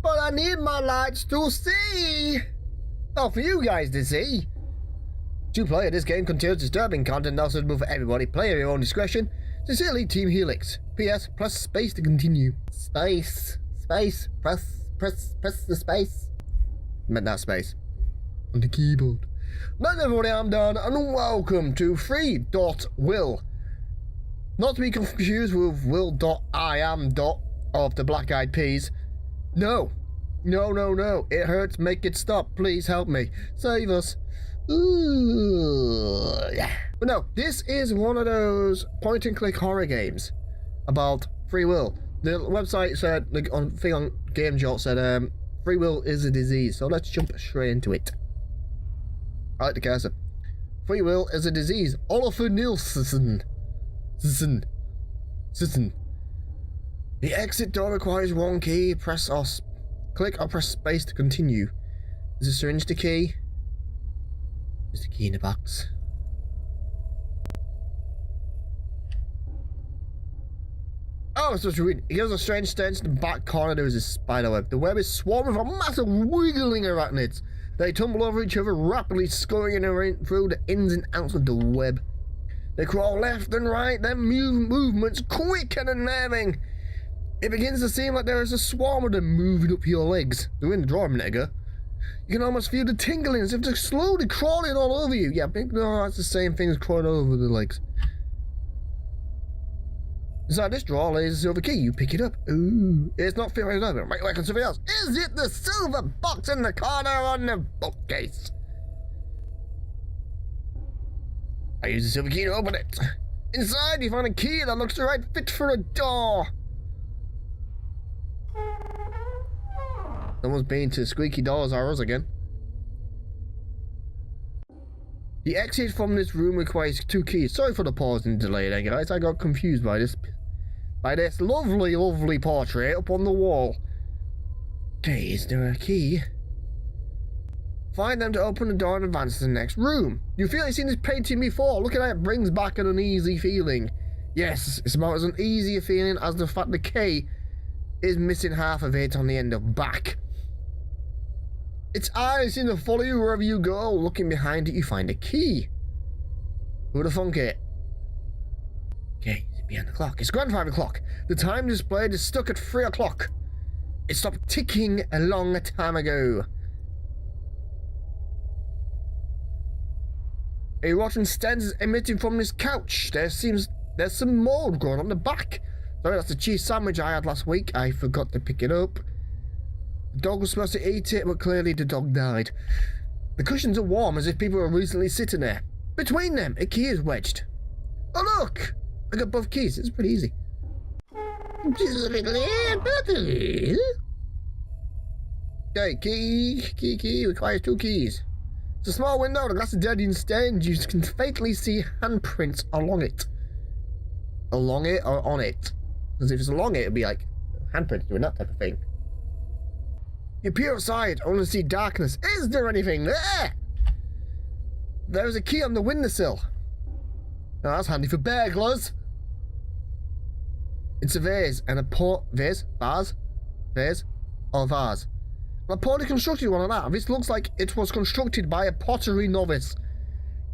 but I need my lights to see. Not for you guys to see. To play, this game contains disturbing content not suitable for everybody. Play at your own discretion. Sincerely, Team Helix. PS, press space to continue. Space. Press the space. Meant that space. On the keyboard. Now everybody, I'm Dann, and welcome to FREE.WILL. Not to be confused with will.iam. Of the Black Eyed Peas. No. It hurts. Make it stop. Please help me. Save us. Ooh. But no, this is one of those point-and-click horror games about free will. The website said, like on thing on Game Jolt said, free will is a disease. So let's jump straight into it. I like the cursor. Free will is a disease. Oliver Nielsen. The exit door requires one key. Click or press space to continue. Is the syringe the key? Is the key in the box? Oh, it's just reading. It gives a strange stench in the back corner. There is a spider web. The web is swarming with a massive wiggling arachnids. They tumble over each other, rapidly scurrying through the ins and outs of the web. They crawl left and right, their movements quick and unnerving. It begins to seem like there is a swarm of them moving up your legs. They were in the drawer a minute ago. You can almost feel the tingling as if they're slowly crawling all over you. Yeah, I think no, that's the same thing as crawling over the legs. Inside this drawer lays a silver key. You pick it up. Ooh, it's not fitting over. Right, like on something else. Is it the silver box in the corner on the bookcase? I use the silver key to open it. Inside, you find a key that looks the right fit for a door. Someone's been to squeaky doors or us again. The exit from this room requires 2 keys. Sorry for the pause and delay there, guys. I got confused by this lovely portrait up on the wall. Okay, is there a key? Find them to open the door and advance to the next room. You feel you've seen this painting before. Look at that, it brings back an uneasy feeling. Yes, it's about as uneasy a feeling as the fact the K is missing half of it on the end of back. Its eyes seem to follow you wherever you go. Looking behind it, you find a key. Who the funk it? Okay, is it behind the clock? It's grandfather clock. The time displayed is stuck at 3 o'clock. It stopped ticking a long time ago. A rotten stench is emitting from this couch. There's some mold growing on the back. Sorry, that's the cheese sandwich I had last week. I forgot to pick it up. The dog was supposed to eat it, but clearly the dog died. The cushions are warm as if people were recently sitting there. Between them, a key is wedged. Oh look! I got both keys. It's pretty easy. Okay, key requires 2 keys. It's a small window, the glass is dirty and stained. You can faintly see handprints along it. Along it or on it? Because if it's along it, it'd be like handprints doing that type of thing. You peer outside, only see darkness. Is there anything there? There's a key on the windowsill. Oh, that's handy for burglars. It's a vase and a vase? A poorly constructed one of that. This looks like it was constructed by a pottery novice.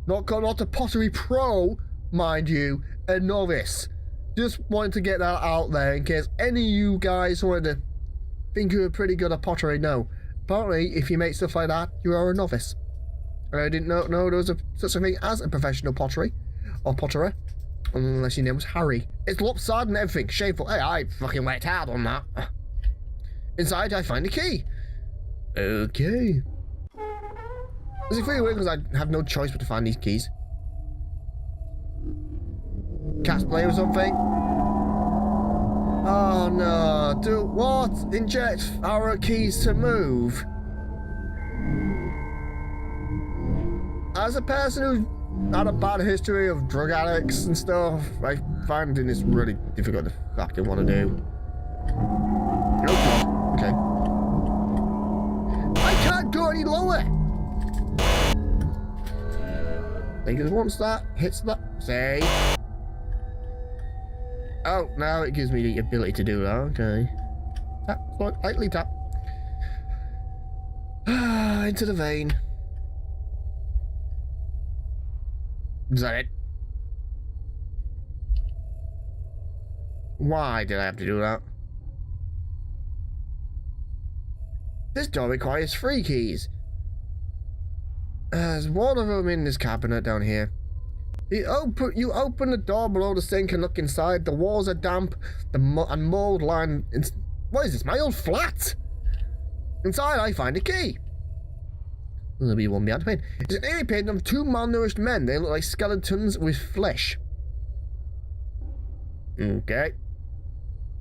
Not a pottery pro, mind you, a novice. Just wanted to get that out there in case any of you guys wanted to think you were pretty good at pottery. No. Apparently, if you make stuff like that, you are a novice. I didn't know there was such a thing as a professional pottery. Or potterer. Unless your name was Harry. It's lopsided and everything. Shameful. Hey, I fucking worked hard on that. Inside, I find a key. Okay. Is it really weird because I have no choice but to find these keys? Cat's play or something? Oh no. Do what? Inject our keys to move. As a person who's had a bad history of drug addicts and stuff, I find this really difficult to fucking want to do. Okay. I can't go any lower! Because once that hits that, say. Oh, now it gives me the ability to do that, okay. Tap, lightly tap. Into the vein. Is that it? Why did I have to do that? This door requires 3 keys. There's one of them in this cabinet down here. You open the door below the sink and look inside. The walls are damp and mold lined. What is this? My old flat? Inside, I find a key. There'll be one behind the paint. It's an eerie painting of 2 malnourished men. They look like skeletons with flesh. Okay.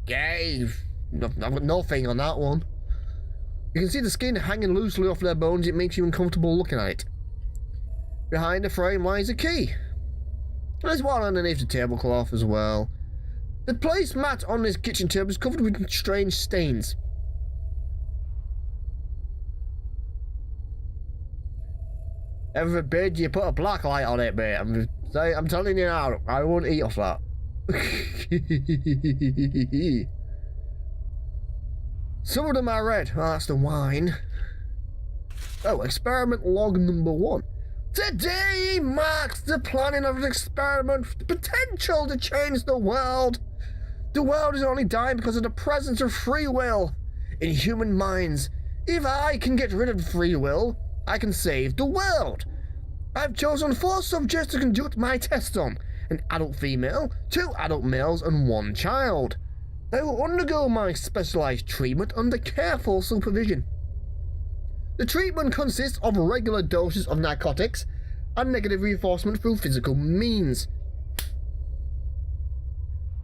Okay. I've got nothing on that one. You can see the skin hanging loosely off their bones. It makes you uncomfortable looking at it. Behind the frame lies a key. There's one underneath the tablecloth as well. The placemat on this kitchen table is covered with strange stains. Ever forbid you put a black light on it, mate. I'm telling you now, I won't eat off that. Some of them are red. Oh, that's the wine. Oh, experiment log number 1. Today marks the planning of an experiment with the potential to change the world. The world is only dying because of the presence of free will in human minds. If I can get rid of free will, I can save the world. I've chosen 4 subjects to conduct my test on. An adult female, 2 adult males, and 1 child. They will undergo my specialized treatment under careful supervision. The treatment consists of regular doses of narcotics and negative reinforcement through physical means.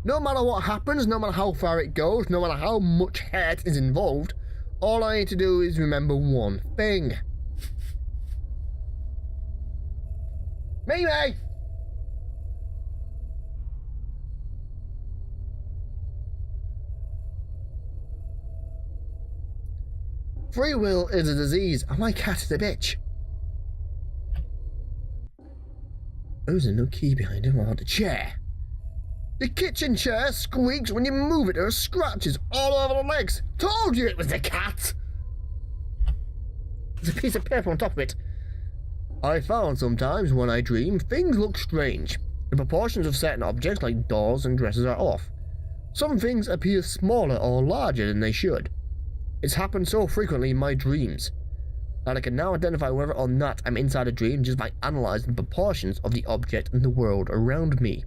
No matter what happens, no matter how far it goes, no matter how much hurt is involved, all I need to do is remember one thing. Maisie! Free will is a disease, and my cat is a bitch. Oh, there's no key behind him. Or the chair. The kitchen chair squeaks when you move it. There are scratches all over the legs. Told you it was the cat. There's a piece of paper on top of it. I found sometimes when I dream, things look strange. The proportions of certain objects like doors and dresses are off. Some things appear smaller or larger than they should. It's happened so frequently in my dreams that I can now identify whether or not I'm inside a dream just by analysing the proportions of the object and the world around me.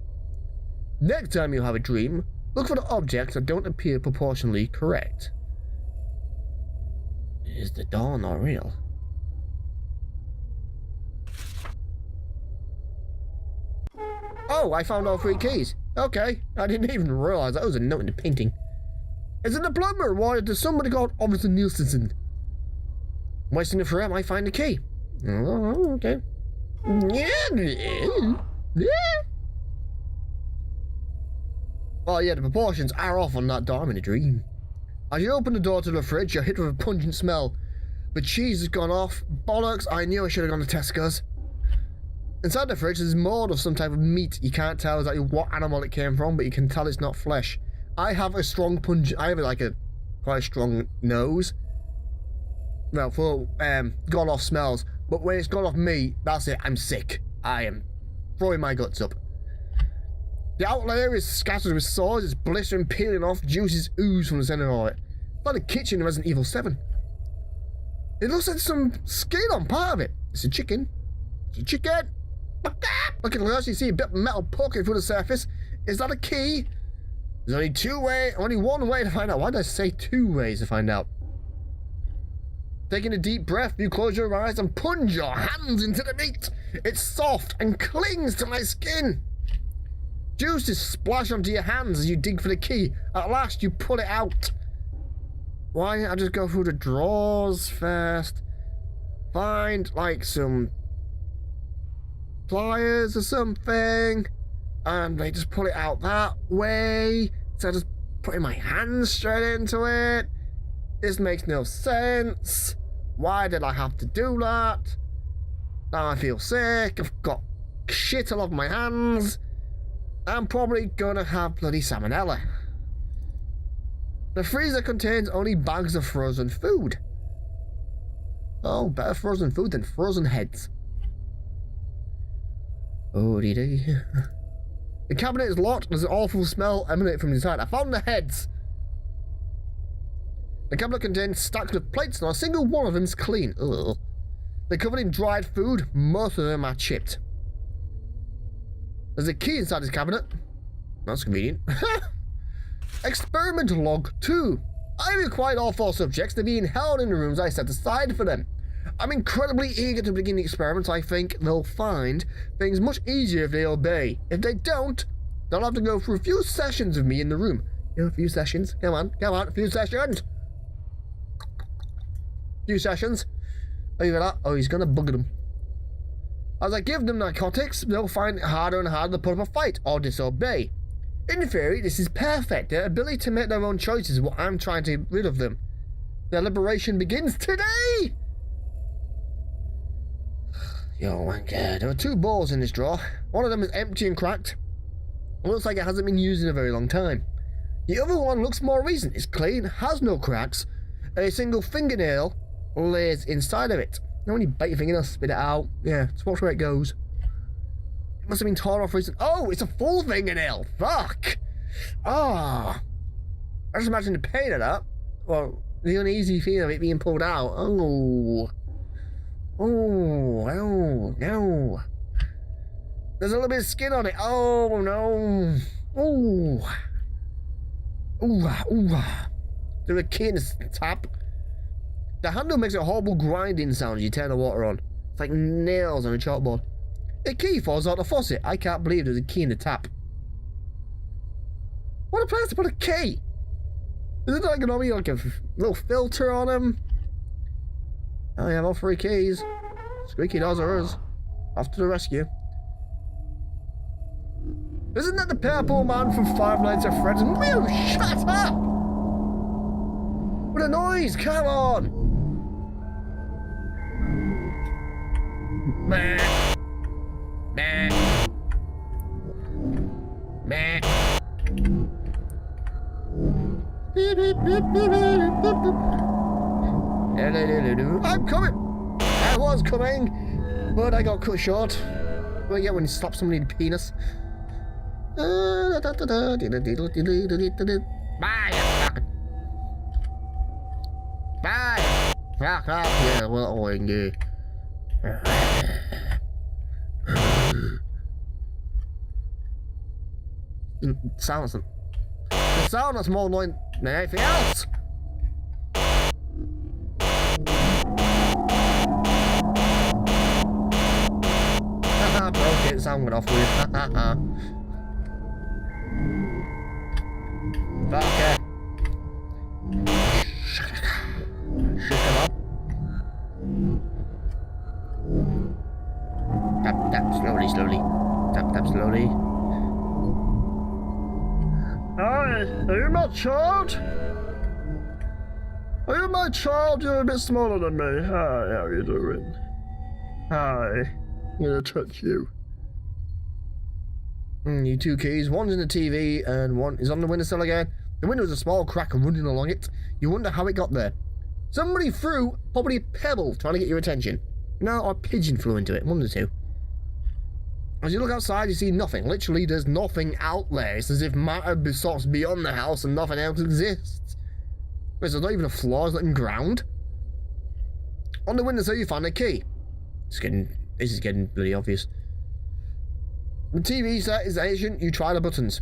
Next time you have a dream, look for the objects that don't appear proportionally correct. Is the door not real? Oh, I found all 3 keys. Okay, I didn't even realise that was a note in the painting. It's a diploma awarded to somebody called Officer Nielsen. Wasting it forever, I might find the key. Oh, okay. Oh yeah, the proportions are off on that door. I'm in a dream. As you open the door to the fridge, you're hit with a pungent smell. The cheese has gone off. Bollocks, I knew I should have gone to Tesco's. Inside the fridge there's mold of some type of meat. You can't tell exactly what animal it came from, but you can tell it's not flesh. I have a strong I have like a quite strong nose. Well, for gone off smells, but when it's gone off me, that's it. I'm sick. I am throwing my guts up. The outer layer is scattered with sores. It's blistering, peeling off. Juices ooze from the center of it. It's like the kitchen in Resident Evil 7. It looks like some skin on part of it. It's a chicken. It's a chicken. Look at the glass. You see a bit of metal poking through the surface. Is that a key? There's only one way to find out. Why did I say 2 ways to find out? Taking a deep breath, you close your eyes and plunge your hands into the meat. It's soft and clings to my skin. Juices splash onto your hands as you dig for the key. At last, you pull it out. Why didn't I just go through the drawers first? Find, like, some pliers or something. And they just pull it out that way. So I just putting my hands straight into it. This makes no sense. Why did I have to do that? Now I feel sick. I've got shit all over my hands. I'm probably gonna have bloody salmonella. The freezer contains only bags of frozen food. Oh, better frozen food than frozen heads. Oh, dee. The cabinet is locked. There's an awful smell emanating from inside. I found the heads. The cabinet contains stacks of plates. Not a single one of them is clean. Ugh. They're covered in dried food. Most of them are chipped. There's a key inside this cabinet. That's convenient. Experiment log 2. I required all 4 subjects to be held in the rooms I set aside for them. I'm incredibly eager to begin the experiments. I think they'll find things much easier if they obey. If they don't, they'll have to go through a few sessions with me in the room. A few sessions. Come on, a few sessions. Few sessions. Oh, you got that? Oh, he's gonna bugger them. As I give them narcotics, they'll find it harder and harder to put up a fight or disobey. In theory, this is perfect. Their ability to make their own choices is what I'm trying to get rid of them. Their liberation begins today! Yo, my God. There are 2 balls in this drawer. One of them is empty and cracked. It looks like it hasn't been used in a very long time. The other one looks more recent. It's clean, has no cracks, and a single fingernail lays inside of it. Now when you bite your fingernail, spit it out. Yeah, just watch where it goes. It must have been torn off recently. Oh, it's a full fingernail. Fuck. Ah. I just imagine the pain of that. Well, the uneasy feeling of it being pulled out. Oh. Oh, no, no. There's a little bit of skin on it. Oh, no. Oh. Ooh, ooh. There's a key in the tap. The handle makes a horrible grinding sound as you turn the water on. It's like nails on a chalkboard. A key falls out the faucet. I can't believe there's a key in the tap. What a place to put a key! Is it like a little filter on them? Oh yeah, all 3 keys. Squeaky doors are us. Off to the rescue. Isn't that the purple man from Five Nights at Freddy's? Will, shut up! What a noise! Come on! Meh. Meh. Meh. I'm coming! I was coming, but I got cut short. Well, yeah, when you slap somebody in the penis. Bye, bye. Fuck off, yeah, well, you. The sound that's more annoying than anything else. Haha, broke it, sound went off weird. Haha. Fuck it. Shut him up. Tap, tap, slowly, slowly. Tap, tap, slowly. Hi, are you my child? Are you my child? You're a bit smaller than me. Hi, how are you doing? Hi. I'm gonna touch you. You 2 keys. One's in the TV and one is on the windowsill again. The window is a small crack running along it. You wonder how it got there. Somebody threw probably a pebble trying to get your attention. No, or a pigeon flew into it. One of the 2. As you look outside, you see nothing. Literally, there's nothing out there. It's as if matter sorts beyond the house and nothing else exists. Wait, so there's not even a floor, there's nothing ground? On the windowsill, you find a key. This is getting bloody obvious. The TV set is Asian. You try the buttons.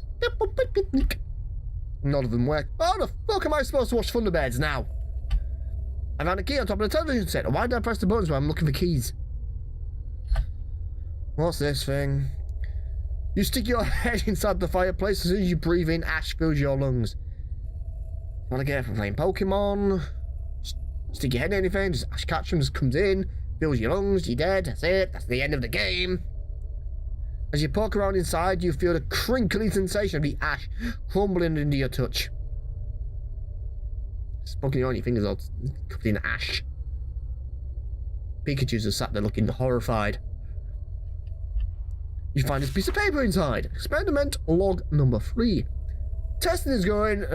None of them work. How the fuck am I supposed to watch Thunderbirds now? I found a key on top of the television set. Why did I press the buttons when I'm looking for keys? What's this thing? You stick your head inside the fireplace. As soon as you breathe in, ash fills your lungs. Want to get it from playing Pokemon? Stick your head in anything, just ash catch them, just comes in, fills your lungs, you're dead, that's it, that's the end of the game. As you poke around inside, you feel the crinkly sensation of the ash crumbling into your touch. It's poking on your fingers, all covered in ash. Pikachu's just sat there looking horrified. You find this piece of paper inside. Experiment log number 3. Testing is going.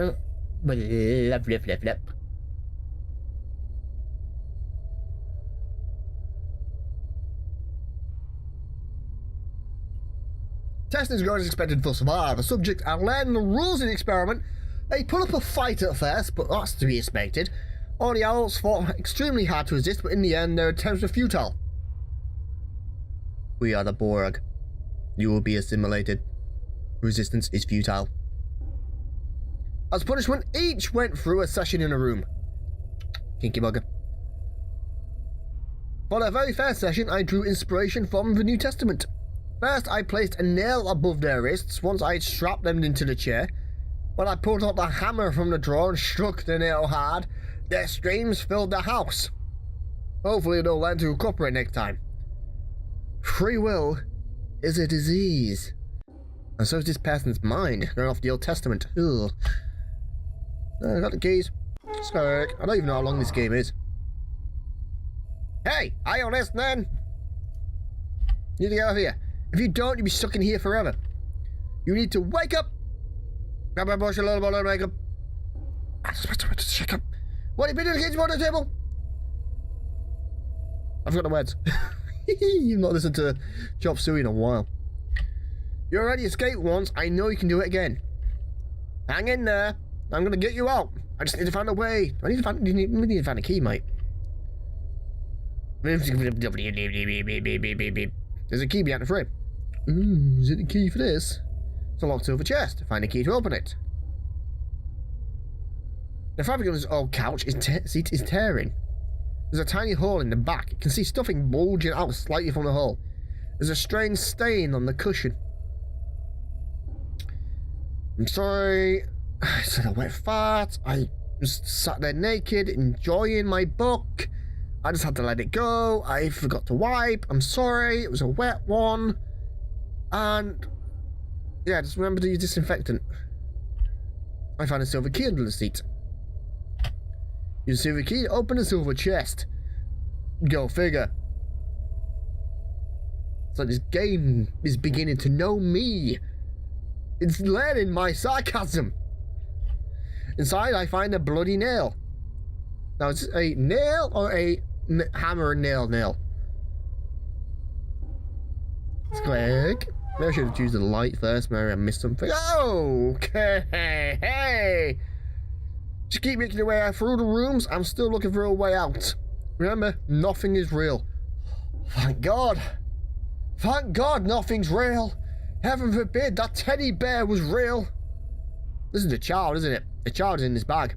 Testing is going as expected thus far. The subjects are learning the rules of the experiment. They put up a fight at first, but that's to be expected. All the adults fought extremely hard to resist, but in the end their attempts were futile. We are the Borg. You will be assimilated. Resistance is futile. As punishment, each went through a session in a room. Kinky bugger. For their very first session, I drew inspiration from the New Testament. First, I placed a nail above their wrists once I had strapped them into the chair. When I pulled out the hammer from the drawer and struck the nail hard, their screams filled the house. Hopefully they'll learn to recuperate next time. Free will is a disease. And so is this person's mind, going off the Old Testament. Ugh. I got the keys. Skirt. I don't even know how long this game is. Hey, are you listening? You need to get out of here. If you don't, you'll be stuck in here forever. You need to wake up. Grab a brush, a little bottle of makeup. Shake up. What have you been doing? Kids on the table? I've got the words. You've not listened to Chop Suey in a while. You already escaped once. I know you can do it again. Hang in there. I'm gonna get you out. I just need to find a way. We need to find a key, mate. There's a key behind the frame. Ooh, is it the key for this? It's a locked silver chest. Find a key to open it. The fabric on this old couch seat is tearing. There's a tiny hole in the back. You can see stuffing bulging out slightly from the hole. There's a strange stain on the cushion. I'm sorry. I said a wet fart. I just sat there naked, enjoying my book. I just had to let it go. I forgot to wipe. I'm sorry. It was a wet one. And yeah, just remember to use disinfectant. I found a silver key under the seat. Use a silver key to open a silver chest. Go figure. So this game is beginning to know me. It's learning my sarcasm. Inside, I find a bloody nail. Now, is it a nail or a hammer and nail? Let's click. Maybe I should have used the light first. Maybe I missed something. Okay. Hey. Just keep making your way out through the rooms. I'm still looking for a way out. Remember, nothing is real. Thank God. Thank God nothing's real. Heaven forbid that teddy bear was real. This is the child, isn't it? The child is in this bag.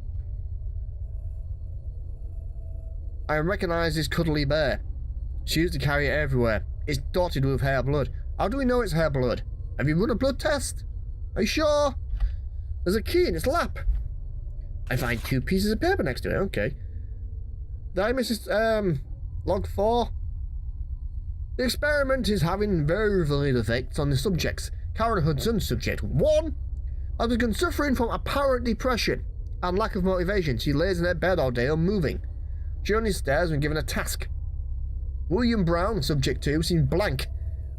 I recognize this cuddly bear. She used to carry it everywhere. It's dotted with hair blood. How do we know it's hair blood? Have you run a blood test? Are you sure? There's a key in its lap. I find 2 pieces of paper next to it. Okay. Did I miss this? Log 4. The experiment is having very valid effects on the subjects. Karen Hudson, subject 1, has begun suffering from apparent depression and lack of motivation. She lays in her bed all day unmoving. She only stares when given a task. William Brown, subject 2, seems blank,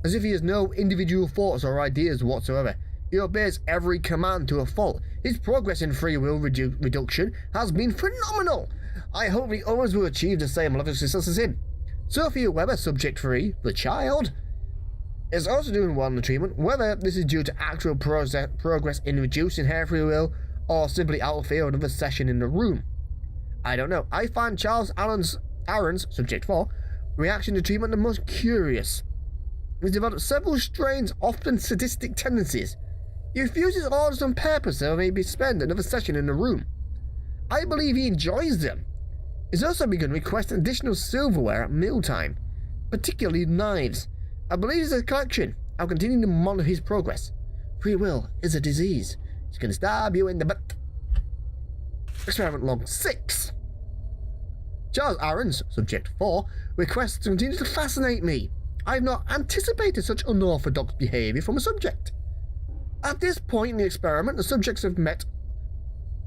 as if he has no individual thoughts or ideas whatsoever. He obeys every command to a fault. His progress in free will reduction has been phenomenal. I hope the others will achieve the same level of success as him. Sophia Weber, subject 3, the child, is also doing well in the treatment. Whether this is due to actual progress in reducing her free will or simply out of fear of another session in the room, I don't know. I find Charles Aaron's, subject 4, reaction to treatment the most curious. He's developed several strange, often sadistic tendencies. He refuses orders on purpose so maybe spend another session in the room. I believe he enjoys them. He's also begun requesting additional silverware at mealtime, particularly knives. I believe it's a collection. I'll continue to monitor his progress. Free will is a disease. It's going to stab you in the butt. Experiment log 6. Charles Aaron's, subject 4, requests to continue to fascinate me. I have not anticipated such unorthodox behaviour from a subject. At this point in the experiment, the subjects have met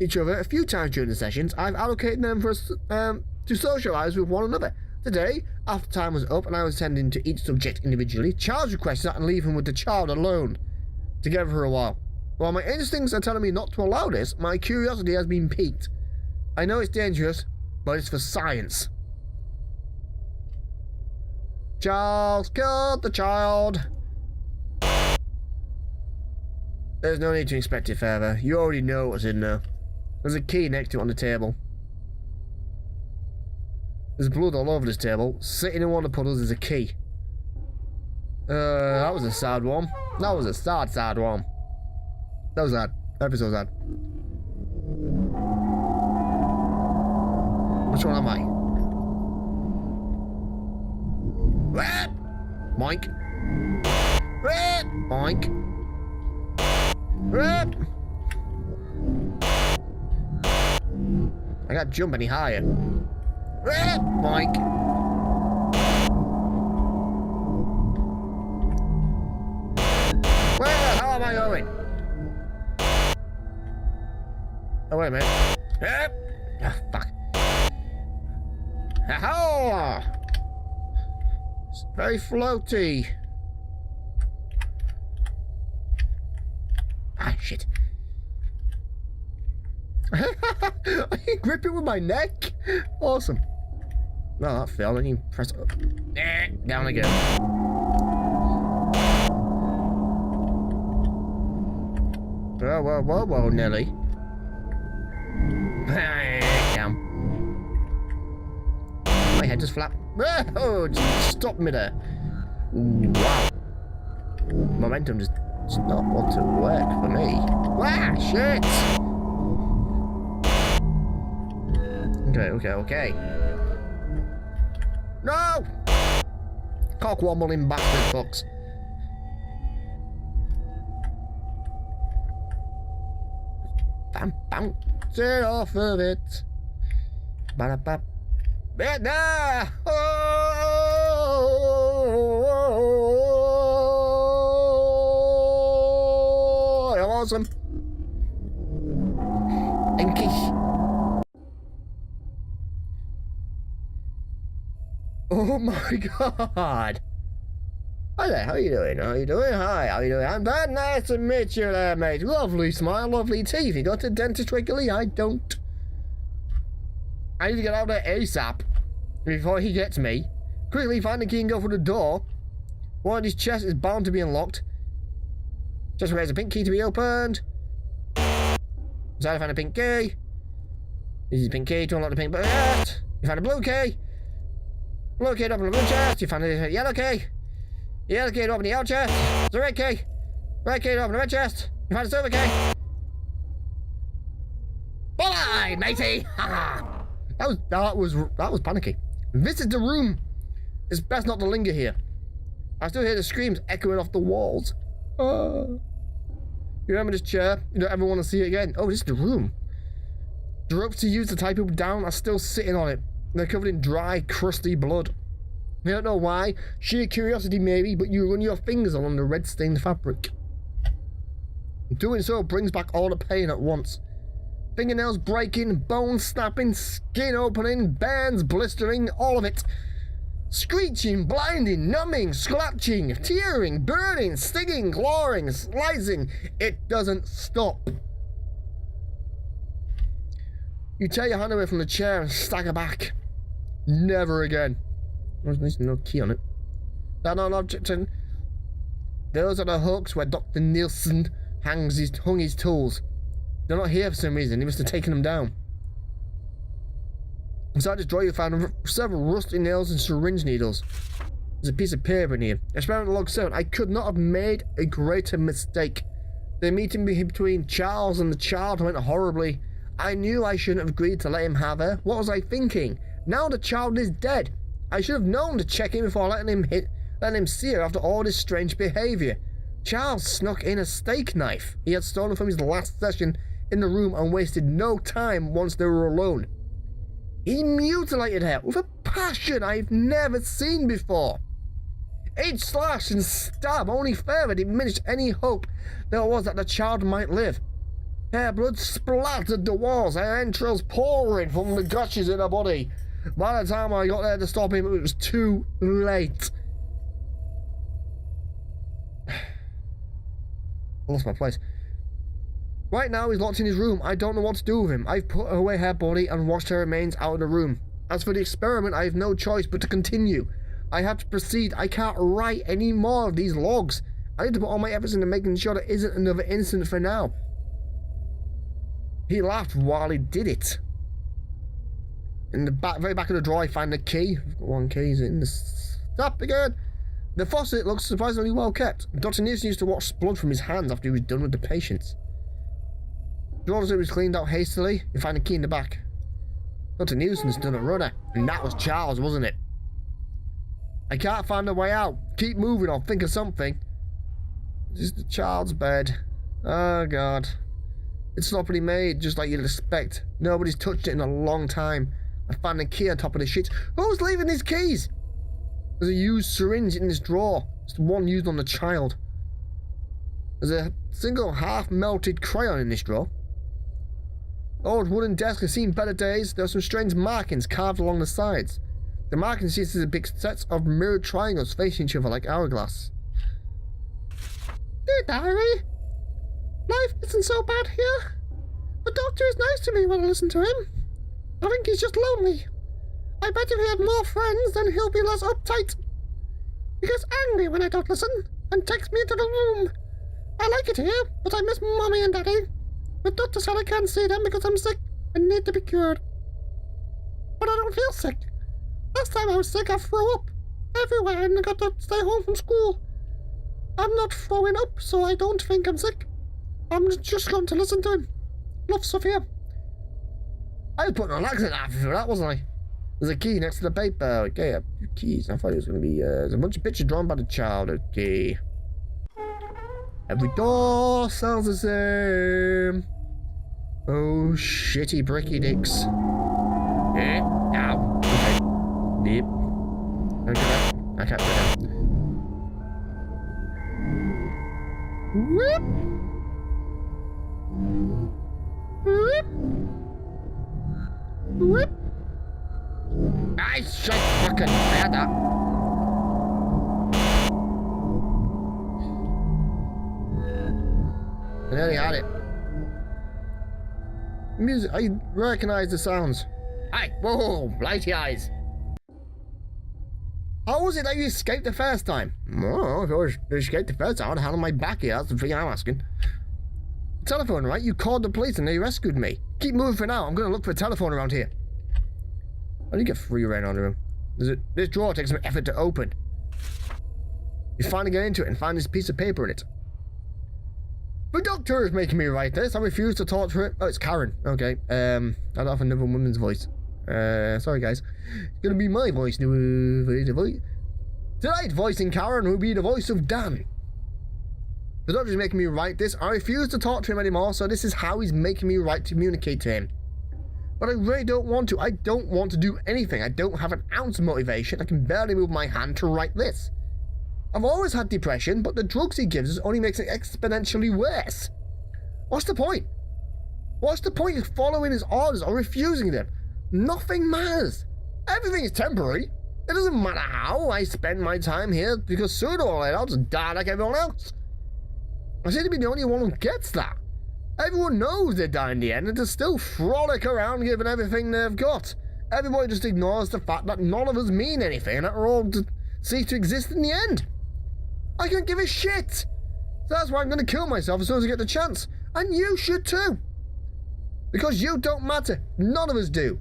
each other a few times during the sessions. I've allocated them for to socialise with one another. Today, after time was up and I was attending to each subject individually, Charles requested that I leave him with the child alone, together for a while. While my instincts are telling me not to allow this, my curiosity has been piqued. I know it's dangerous, but it's for science. Charles killed the child. There's no need to inspect it further. You already know what's in there. There's a key next to it on the table. There's blood all over this table. Sitting in one of the puddles is a key. That was a sad one. That was a sad one. That was sad. Ever so sad. Which one am I? Boink. Boink. I can't jump any higher. Boink. Where the hell am I going? Oh, wait a minute. Ah, fuck. Aha! It's very floaty. Ah, shit. I can grip it with my neck. Awesome. No, that failed. I can press it up. Down again. Whoa, Nelly. Down. My head just flat. Oh, just stop me there. Wow. Momentum just does not want to work for me. Ah, shit! Okay. No! Cock wobbling bastard fucks. Bounce it off of it. Ba-da-ba. Oh, awesome. Inky. Oh my god. Hi there, how you doing? Hi, how you doing? I'm Dann, nice to meet you there, mate. Lovely smile, lovely teeth. You got a dentist regularly? I don't. I need to get out there ASAP before he gets me. Quickly find the key and go for the door. One of these chests is bound to be unlocked. Just raise a pink key to be opened. So I find a pink key. This is a pink key to unlock the pink chest. You find a blue key. Blue key to open the blue chest. You find a yellow key. Yellow key to open the yellow chest. It's a red key. Red key to open the red chest. You find a silver key. Bye, matey. That was panicky. Visit the room. It's best not to linger here. I still hear the screams echoing off the walls. You remember this chair? You don't ever want to see it again. Oh, this is the room. The ropes to use to tie people down are still sitting on it. They're covered in dry, crusty blood. You don't know why. Sheer curiosity maybe, but you run your fingers along the red-stained fabric. Doing so brings back all the pain at once. Fingernails breaking, bones snapping, skin opening, burns blistering, all of it. Screeching, blinding, numbing, scratching, tearing, burning, stinging, clawing, slicing. It doesn't stop. You tear your hand away from the chair and stagger back. Never again. There's no key on it. That on object. Those are the hooks where Dr. Nielsen hung his tools. They're not here for some reason. He must have taken them down. Inside this drawer you found several rusty nails and syringe needles. There's a piece of paper in here. Experimental log 7. I could not have made a greater mistake. The meeting between Charles and the child went horribly. I knew I shouldn't have agreed to let him have her. What was I thinking? Now the child is dead. I should have known to check in before letting him see her after all this strange behaviour. Charles snuck in a steak knife he had stolen from his last session in the room and wasted no time once they were alone. He mutilated her with a passion I've never seen before. Each slash and stab only further diminished any hope there was that the child might live. Her blood splattered the walls, her entrails pouring from the gushes in her body. By the time I got there to stop him, it was too late. I lost my place. Right now, he's locked in his room. I don't know what to do with him. I've put away her body and washed her remains out of the room. As for the experiment, I have no choice but to continue. I have to proceed. I can't write any more of these logs. I need to put all my efforts into making sure there isn't another incident for now. He laughed while he did it. In the back, very back of the drawer, I find the key. I've got one key. Is it in the... Stop again! The faucet looks surprisingly well kept. Dr. Nielsen used to wash blood from his hands after he was done with the patients. The drawer was cleaned out hastily. You find the key in the back. Dr. Nielsen's done a runner. And that was Charles, wasn't it? I can't find a way out. Keep moving, I'll think of something. This is the child's bed. Oh, God. It's sloppily made, just like you'd expect. Nobody's touched it in a long time. I found the key on top of the sheets. Who's leaving these keys? There's a used syringe in this drawer. It's the one used on the child. There's a single half-melted crayon in this drawer. The old wooden desk has seen better days. There are some strange markings carved along the sides. The markings consist of big sets of mirrored triangles facing each other like hourglass. Dear diary, life isn't so bad here. The doctor is nice to me when I listen to him. I think he's just lonely. I bet if he had more friends, then he'll be less uptight. He gets angry when I don't listen, and takes me into the room. I like it here, but I miss Mommy and Daddy. The doctor said I can't see them because I'm sick and need to be cured. But I don't feel sick. Last time I was sick, I threw up everywhere and I got to stay home from school. I'm not throwing up, so I don't think I'm sick. I'm just going to listen to him. Love, Sofia. I was putting an accent after that, wasn't I? There's a key next to the paper. Okay, I have 2 keys. I thought it was going to be... there's a bunch of pictures drawn by the child. Okay. Every door sounds the same. Oh, shitty bricky dicks. Ow. Okay. Yep. Okay. I can't put it down. Whoop. Whoop. Whoop. I shit fucking had that. I nearly had it. Music, I recognize the sounds. Hi, whoa, lighty eyes. How was it that you escaped the first time? Oh, if I escaped the first time, how the hell am I back here? That's the thing I'm asking. Telephone, right? You called the police and they rescued me. Keep moving for now. I'm going to look for a telephone around here. How do you get free rein on the room? This drawer takes some effort to open. You finally get into it and find this piece of paper in it. The doctor is making me write this. I refuse to talk to it. Oh, it's Karen. Okay. I don't have another woman's voice. Sorry guys. It's gonna be my voice. Tonight, voicing Karen will be the voice of Dann. The doctor's making me write this. I refuse to talk to him anymore, so this is how he's making me write to communicate to him. But I really don't want to. I don't want to do anything. I don't have an ounce of motivation. I can barely move my hand to write this. I've always had depression, but the drugs he gives us only makes it exponentially worse. What's the point? What's the point of following his orders or refusing them? Nothing matters. Everything is temporary. It doesn't matter how I spend my time here, because sooner or later I'll just die like everyone else. I seem to be the only one who gets that. Everyone knows they die in the end and to still frolic around giving everything they've got. Everybody just ignores the fact that none of us mean anything and that we're all to cease to exist in the end. I can't give a shit. So that's why I'm going to kill myself as soon as I get the chance. And you should too. Because you don't matter. None of us do.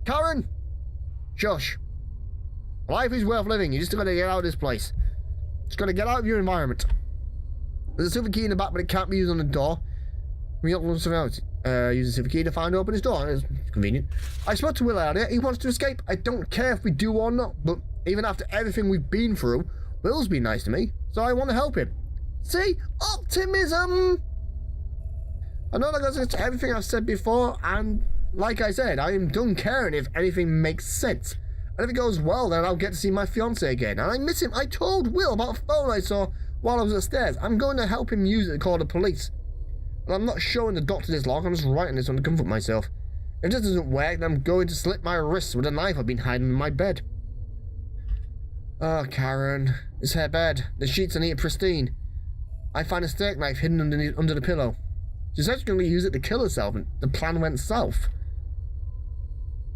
Karen, shush. Life is worth living. You just got to get out of this place. Just got to get out of your environment. There's a silver key in the back, but it can't be used on the door. We got something else. Use the silver key to find open his door. It's convenient. I spoke to Will earlier. He wants to escape. I don't care if we do or not. But even after everything we've been through, Will's been nice to me. So I want to help him. See? Optimism! I know that goes against everything I've said before. And like I said, I am done caring if anything makes sense. And if it goes well, then I'll get to see my fiancée again. And I miss him. I told Will about a phone I saw while I was upstairs. I'm going to help him use it to call the police. And I'm not showing the doctor this log. I'm just writing this one to comfort myself. If this doesn't work, then I'm going to slit my wrists with a knife I've been hiding in my bed. Oh, Karen. It's her bed. The sheets are neat and pristine. I find a steak knife hidden under the pillow. She said she's going to use it to kill herself, and the plan went south.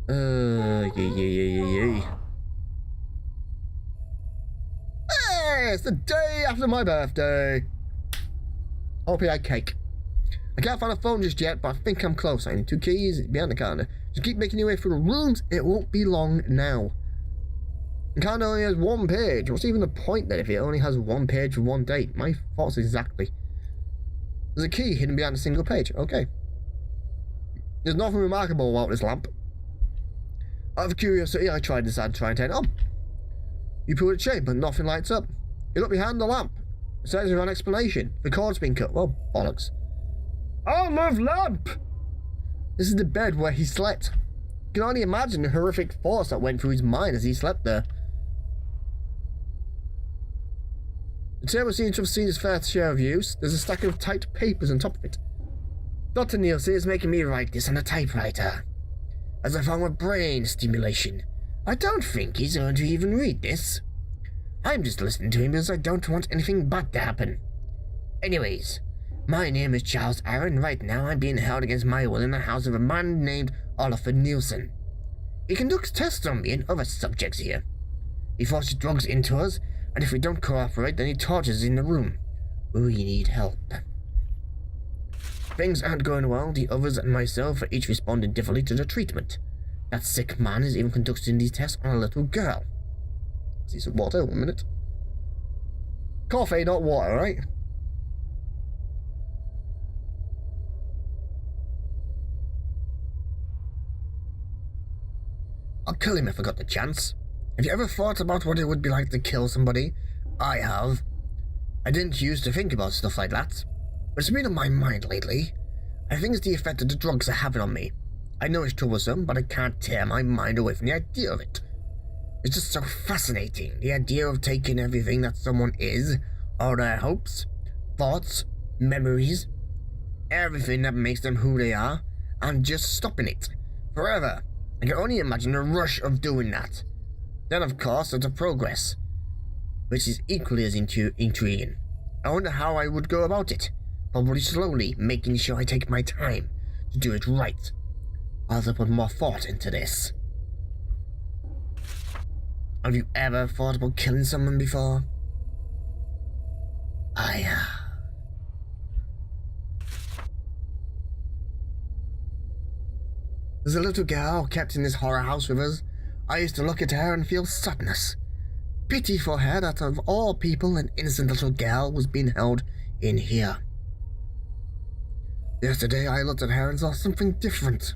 Hey! Yes, the day after my birthday. Hope you had cake. I can't find a phone just yet, but I think I'm close. I need 2 keys behind the counter. Just keep making your way through the rooms. It won't be long now. The counter only has 1 page. What's even the point then if it only has 1 page for 1 date? My thoughts exactly. There's a key hidden behind a single page. Okay. There's nothing remarkable about this lamp. Out of curiosity, I decided to try and turn it on. You pull the chain, but nothing lights up. You look behind the lamp. It says there's an explanation. The cord's been cut. Well, bollocks. Oh, move lamp! This is the bed where he slept. You can only imagine the horrific thoughts that went through his mind as he slept there. The table seems to have seen its fair share of use. There's a stack of typed papers on top of it. Dr. Nielsen is making me write this on a typewriter, as a form of brain stimulation. I don't think he's going to even read this. I'm just listening to him because I don't want anything bad to happen. Anyways, my name is Charles Aaron. Right now I'm being held against my will in the house of a man named Oliver Nielsen. He conducts tests on me and other subjects here. He forces drugs into us, and if we don't cooperate, then he tortures us in the room. We need help. Things aren't going well. The others and myself are each responding differently to the treatment. That sick man is even conducting these tests on a little girl. See some water, 1 minute. Coffee, not water, right? I'll kill him if I got the chance. Have you ever thought about what it would be like to kill somebody? I have. I didn't used to think about stuff like that, but it's been on my mind lately. I think it's the effect that the drugs are having on me. I know it's troublesome, but I can't tear my mind away from the idea of it. It's just so fascinating, the idea of taking everything that someone is, all their hopes, thoughts, memories, everything that makes them who they are, and just stopping it, forever. I can only imagine the rush of doing that. Then, of course, there's the progress, which is equally as intriguing. I wonder how I would go about it. Probably slowly, making sure I take my time to do it right. I'll have to put more thought into this. Have you ever thought about killing someone before? I have. There's a little girl kept in this horror house with us. I used to look at her and feel sadness. Pity for her that of all people an innocent little girl was being held in here. Yesterday I looked at her and saw something different.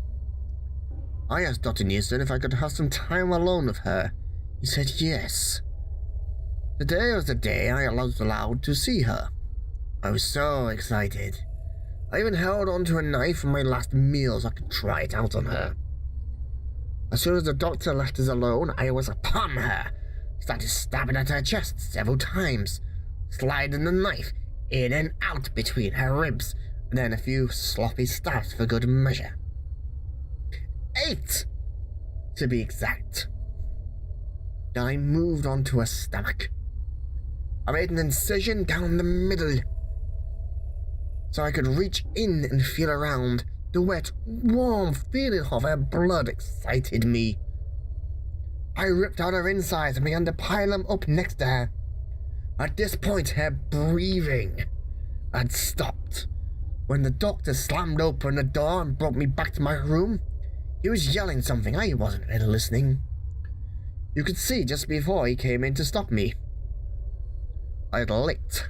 I asked Dr. Nielsen if I could have some time alone with her. He said yes. Today was the day I was allowed to see her. I was so excited. I even held onto a knife for my last meal so I could try it out on her. As soon as the doctor left us alone, I was upon her. Started stabbing at her chest several times, sliding the knife in and out between her ribs, and then a few sloppy stabs for good measure. 8, to be exact. Then I moved on to her stomach. I made an incision down the middle, so I could reach in and feel around. The wet, warm feeling of her blood excited me. I ripped out her insides and began to pile them up next to her. At this point, her breathing had stopped. When the doctor slammed open the door and brought me back to my room, he was yelling something. I wasn't really listening. You could see just before he came in to stop me, I'd licked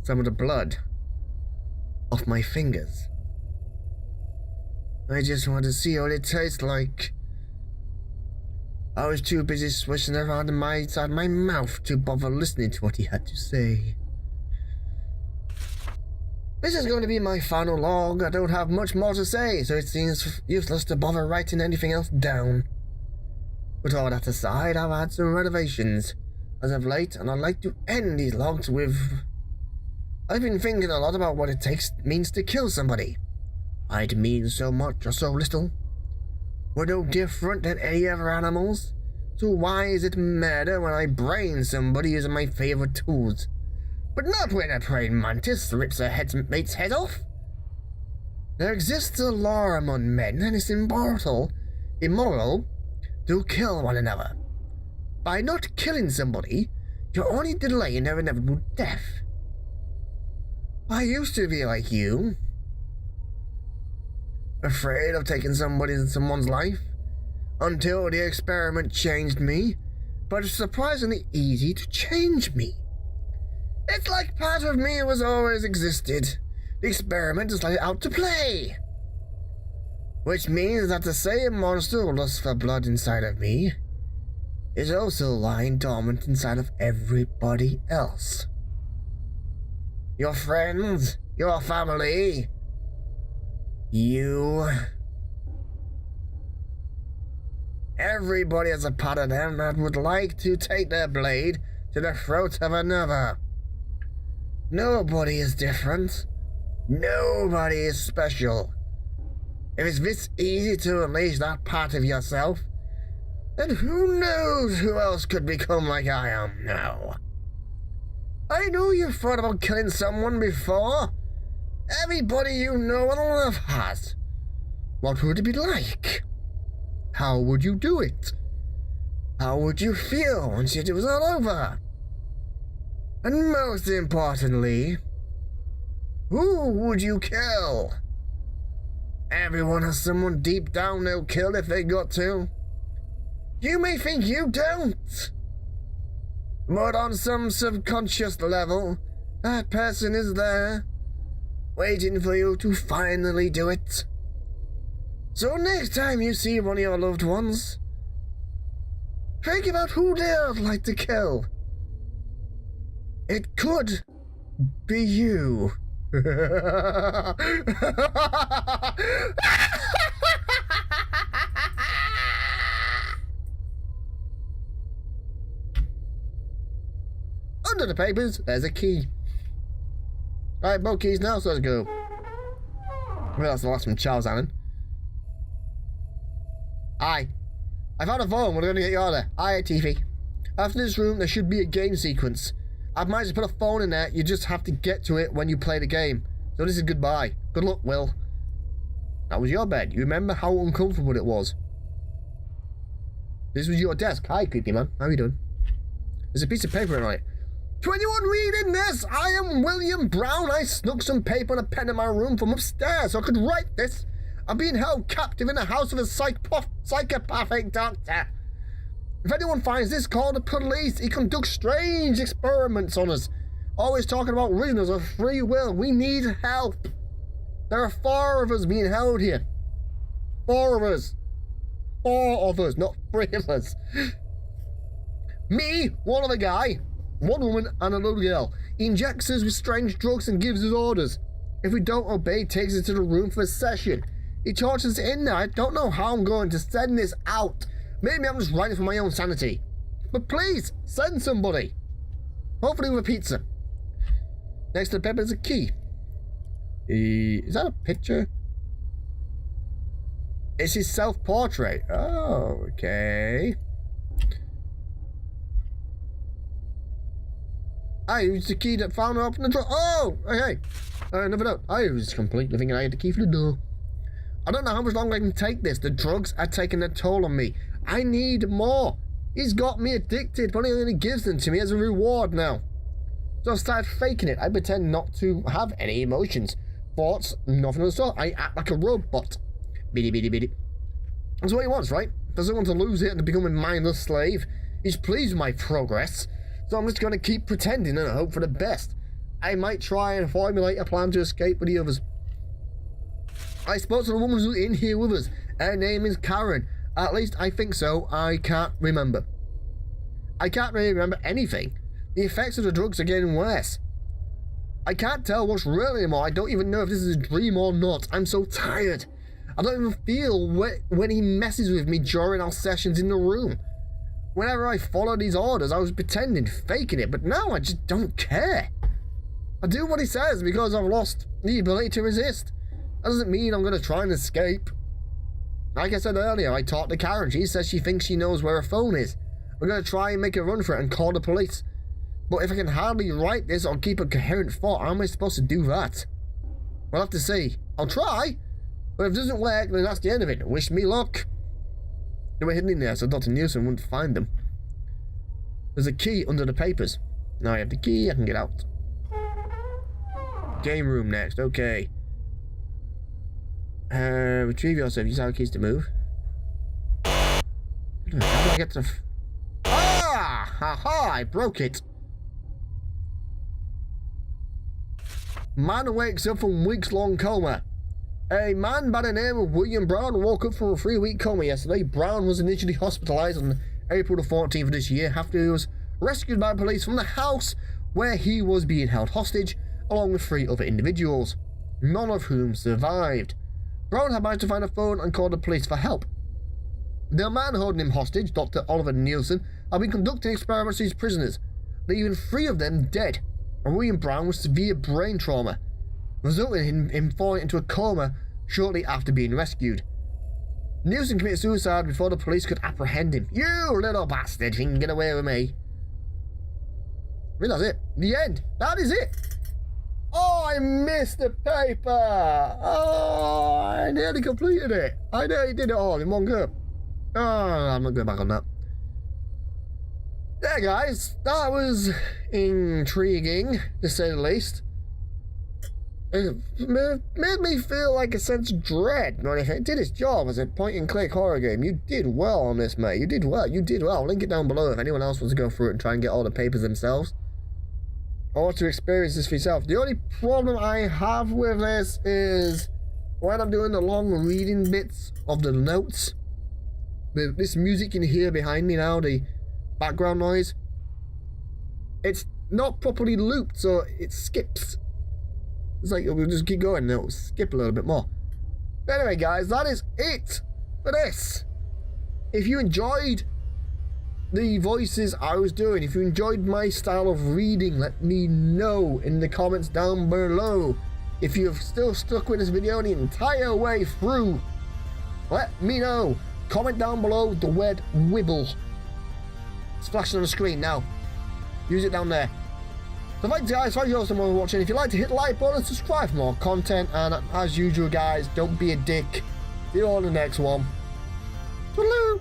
some of the blood off my fingers. I just wanted to see what it tastes like. I was too busy swishing around inside my mouth to bother listening to what he had to say. This is going to be my final log. I don't have much more to say, so it seems useless to bother writing anything else down. But all that aside, I've had some renovations as of late, and I'd like to end these logs with... I've been thinking a lot about what it means to kill somebody. I'd mean so much or so little. We're no different than any other animals, so why is it murder when I brain somebody using my favorite tools? But not when a praying mantis rips her mate's head off. There exists a law among men, and it's immoral to kill one another. By not killing somebody, You're only delaying their inevitable death. I used to be like you. Afraid of taking someone's life. Until the experiment changed me. But it's surprisingly easy to change me. It's like part of me was always existed. The experiment is like out to play. Which means that the same monster who lusts for blood inside of me is also lying dormant inside of everybody else. Your friends, your family, you. Everybody has a part of them that would like to take their blade to the throat of another. Nobody is different. Nobody is special. If it's this easy to unleash that part of yourself, then who knows who else could become like I am now. I know you've thought about killing someone before. Everybody you know and love has. What would it be like? How would you do it? How would you feel once it was all over? And most importantly, who would you kill? Everyone has someone deep down they'll kill if they got to. You may think you don't. But on some subconscious level, that person is there, waiting for you to finally do it. So next time you see one of your loved ones, think about who they'd like to kill. It could be you. Under the papers, there's a key. Alright, both keys now, so let's go. Well, that's the last from Charles Allen. Aye. I found a phone, we're gonna get you out of there. Aye, TV. After this room, there should be a game sequence. I've managed to put a phone in there, you just have to get to it when you play the game. So this is goodbye. Good luck, Will. That was your bed. You remember how uncomfortable it was? This was your desk. Hi, creepy man. How are you doing? There's a piece of paper on it. To anyone reading this, I am William Brown. I snuck some paper and a pen in my room from upstairs so I could write this. I'm being held captive in the house of a psychopathic doctor. If anyone finds this, call the police. He conducts strange experiments on us. Always talking about reasons of free will. We need help. There are 4 of us being held here. 4 of us. 4 of us, not 3 of us. Me, one other guy, 1 woman and a little girl. He injects us with strange drugs and gives us orders. If we don't obey, he takes us to the room for a session. He tortures us in there. I don't know how I'm going to send this out. Maybe I'm just writing for my own sanity. But please, send somebody. Hopefully with a pizza. Next to the paper is a key. Is that a picture? It's his self-portrait. Oh, okay. I used the key that found her up in the drawer. Oh, okay. I never know. I was completely thinking I had the key for the door. I don't know how much longer I can take this. The drugs are taking a toll on me. I need more. He's got me addicted, but he only gives them to me as a reward now. So I started faking it. I pretend not to have any emotions. Thoughts, nothing of the sort. I act like a robot. Biddy biddy biddy. That's what he wants, right? Doesn't want to lose it and become a mindless slave. He's pleased with my progress. So I'm just going to keep pretending and hope for the best. I might try and formulate a plan to escape with the others. I spoke to the woman who's in here with us. Her name is Karen. At least I think so. I can't remember. I can't really remember anything. The effects of the drugs are getting worse. I can't tell what's real anymore. I don't even know if this is a dream or not. I'm so tired. I don't even feel when he messes with me during our sessions in the room. Whenever I followed his orders, I was pretending, faking it, but now I just don't care. I do what he says because I've lost the ability to resist. That doesn't mean I'm going to try and escape. Like I said earlier, I talked to Karen. She says she thinks she knows where her phone is. We're going to try and make a run for it and call the police. But if I can hardly write this or keep a coherent thought, how am I supposed to do that? We'll have to see. I'll try, but if it doesn't work, then that's the end of it. Wish me luck. They were hidden in there so Dr. Newsom wouldn't find them. There's a key under the papers. Now I have the key, I can get out. Game room next, okay. Retrieve yourself, use our keys to move. How do I get to... Ah! Haha, I broke it. Man wakes up from weeks-long coma. A man by the name of William Brown woke up from a 3-week coma yesterday. Brown was initially hospitalized on April the 14th of this year after he was rescued by police from the house where he was being held hostage, along with 3 other individuals, none of whom survived. Brown had managed to find a phone and called the police for help. The man holding him hostage, Dr. Oliver Nielsen, had been conducting experiments on his prisoners, leaving 3 of them dead, and William Brown with severe brain trauma, resulting in him falling into a coma shortly after being rescued. Nielsen committed suicide before the police could apprehend him. You little bastard, you can get away with me. I mean, that's it. The end. That is it. Oh, I missed the paper. Oh, I nearly completed it. I nearly did it all in one go. Oh, I'm not going back on that. Yeah, guys, that was intriguing, to say the least. It made me feel like a sense of dread. It did its job as a point-and-click horror game. You did well on this, mate. You did well. You did well. Link it down below if anyone else wants to go through it and try and get all the papers themselves, or to experience this for yourself. The only problem I have with this is when I'm doing the long reading bits of the notes, this music you can hear behind me now, the background noise, it's not properly looped, so it skips. It's like we'll just keep going and it'll skip a little bit more. But anyway, guys, that is it for this. If you enjoyed the voices I was doing, if you enjoyed my style of reading, let me know in the comments down below. If you've still stuck with this video the entire way through, let me know. Comment down below the word "wibble." It's flashing on the screen now. Use it down there. So thanks guys, thank you all so much for watching. If you'd like to hit the like button and subscribe for more content, and as usual guys, don't be a dick. See you all in the next one. Toodaloo!